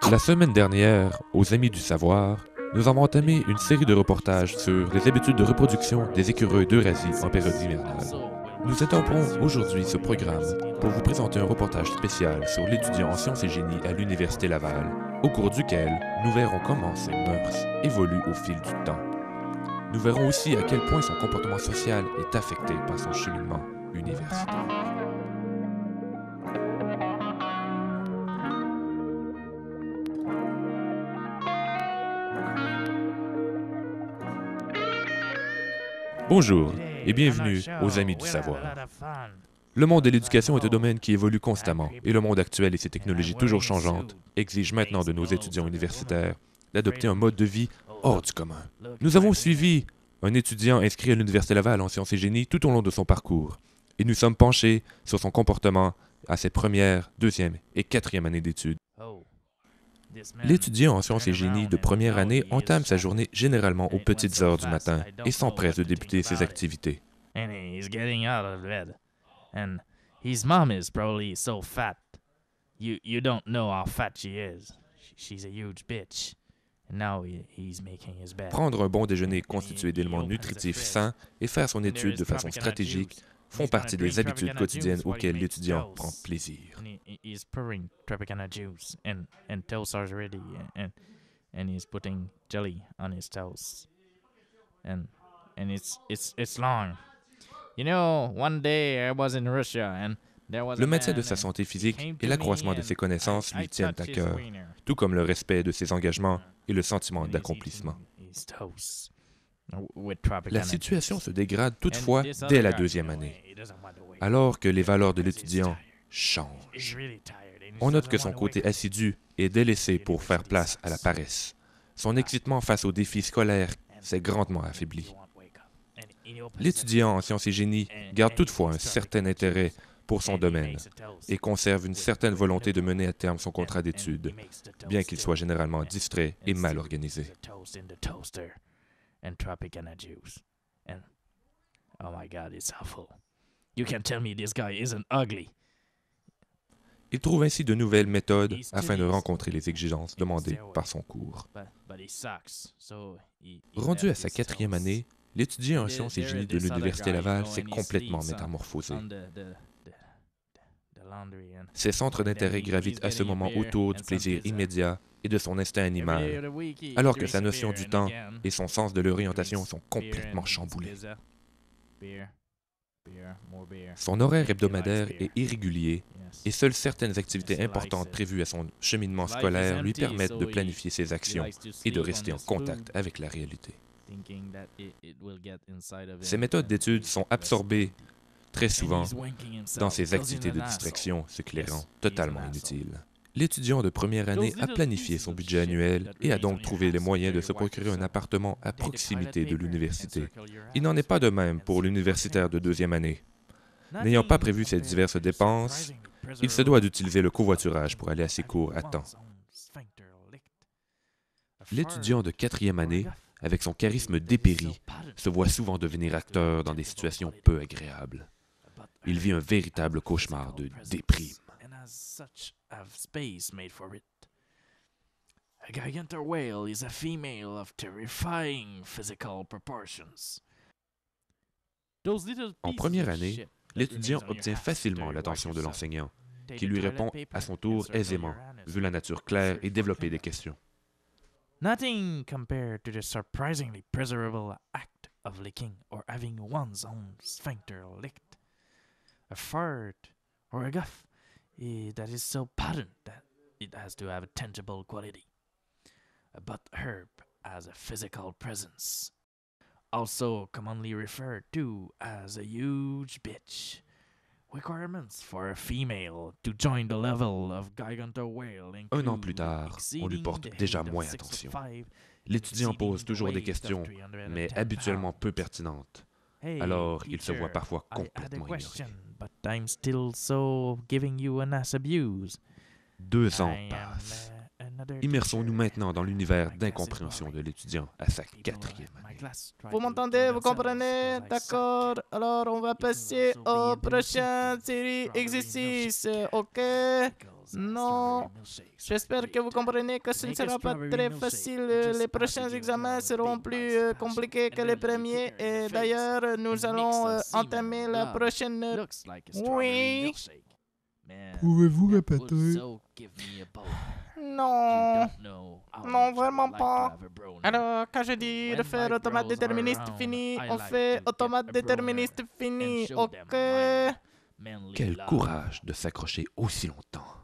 La semaine dernière, aux Amis du Savoir, nous avons entamé une série de reportages sur les habitudes de reproduction des écureuils d'Eurasie en période hivernale. Nous interrompons aujourd'hui ce programme pour vous présenter un reportage spécial sur l'étudiant en sciences et génie à l'Université Laval, au cours duquel nous verrons comment ses mœurs évoluent au fil du temps. Nous verrons aussi à quel point son comportement social est affecté par son cheminement universitaire. Bonjour et bienvenue aux Amis du Savoir. Le monde de l'éducation est un domaine qui évolue constamment et le monde actuel et ses technologies toujours changeantes exigent maintenant de nos étudiants universitaires d'adopter un mode de vie hors du commun. Nous avons suivi un étudiant inscrit à l'Université Laval en sciences et génie tout au long de son parcours et nous sommes penchés sur son comportement à ses premières, deuxième et quatrième années d'études. L'étudiant en sciences et génie de première année entame sa journée généralement aux petites heures du matin et s'empresse de débuter ses activités. And he's getting out of bed. And his mom is probably so fat. You don't know how fat she is. She's a huge bitch. And now he's making his bed. Prendre un bon déjeuner constitué d'éléments nutritifs sains et faire son étude de façon stratégique font partie des habitudes quotidiennes auxquelles l'étudiant prend plaisir. He's pouring Tropicana juice and toast are ready and he's putting jelly on his toast. And it's long. You know, one day I was in Russia and there was Le maintien de sa santé physique et l'accroissement de ses connaissances lui tiennent à cœur, tout comme le respect de ses engagements et le sentiment d'accomplissement. La situation se dégrade toutefois dès la deuxième année, alors que les valeurs de l'étudiant changent. On note que son côté assidu est délaissé pour faire place à la paresse. Son excitement face aux défis scolaires s'est grandement affaibli. L'étudiant en sciences et génie garde toutefois un certain intérêt pour son domaine et conserve une certaine volonté de mener à terme son contrat d'études, bien qu'il soit généralement distrait et mal organisé. Il trouve ainsi de nouvelles méthodes afin de rencontrer les exigences demandées par son cours. Rendu à sa quatrième année, l'étudiant en sciences et génie de l'Université Laval s'est complètement métamorphosé. Ses centres d'intérêt gravitent à ce moment autour du plaisir immédiat et de son instinct animal, alors que sa notion du temps et son sens de l'orientation sont complètement chamboulés. Son horaire hebdomadaire est irrégulier et seules certaines activités importantes prévues à son cheminement scolaire lui permettent de planifier ses actions et de rester en contact avec la réalité. Ses méthodes d'études sont absorbées très souvent dans ses activités de distraction, ce qui les rend totalement inutiles. L'étudiant de première année a planifié son budget annuel et a donc trouvé les moyens de se procurer un appartement à proximité de l'université. Il n'en est pas de même pour l'universitaire de deuxième année. N'ayant pas prévu ces diverses dépenses, il se doit d'utiliser le covoiturage pour aller à ses cours à temps. L'étudiant de quatrième année, avec son charisme dépéri, se voit souvent devenir acteur dans des situations peu agréables. Il vit un véritable cauchemar de déprime. A gigantor whale is a female of terrifying physical proportions. En première année, l'étudiant obtient facilement l'attention de l'enseignant, qui lui répond à son tour aisément, vu la nature claire et développée des questions. Nothing compared to the surprisingly pleasurable act of licking or having one's own sphincter licked. A fart or a guff that is so potent that it has to have a tangible quality. But herb has a physical presence, also commonly referred to as a huge bitch. Requirements for a female to join the level of gigantor whale. Un an plus tard, on lui porte déjà moins attention. L'étudiant pose toujours des questions, mais habituellement peu pertinentes. Alors, il se voit parfois complètement ignoré. 2 ans passent. Immersons-nous maintenant dans l'univers d'incompréhension de l'étudiant à sa 4e année. Vous m'entendez? Vous comprenez? D'accord. Alors, on va passer aux prochaines séries exercices. OK? Non. J'espère que vous comprenez que ce ne sera pas très facile. Les prochains examens seront plus compliqués que les premiers. Et d'ailleurs, nous allons entamer la prochaine... Oui. Pouvez-vous répéter? Non. Non, vraiment pas. Alors, quand je dis de faire automate déterministe fini, on fait automate déterministe fini. OK? Quel courage de s'accrocher aussi longtemps.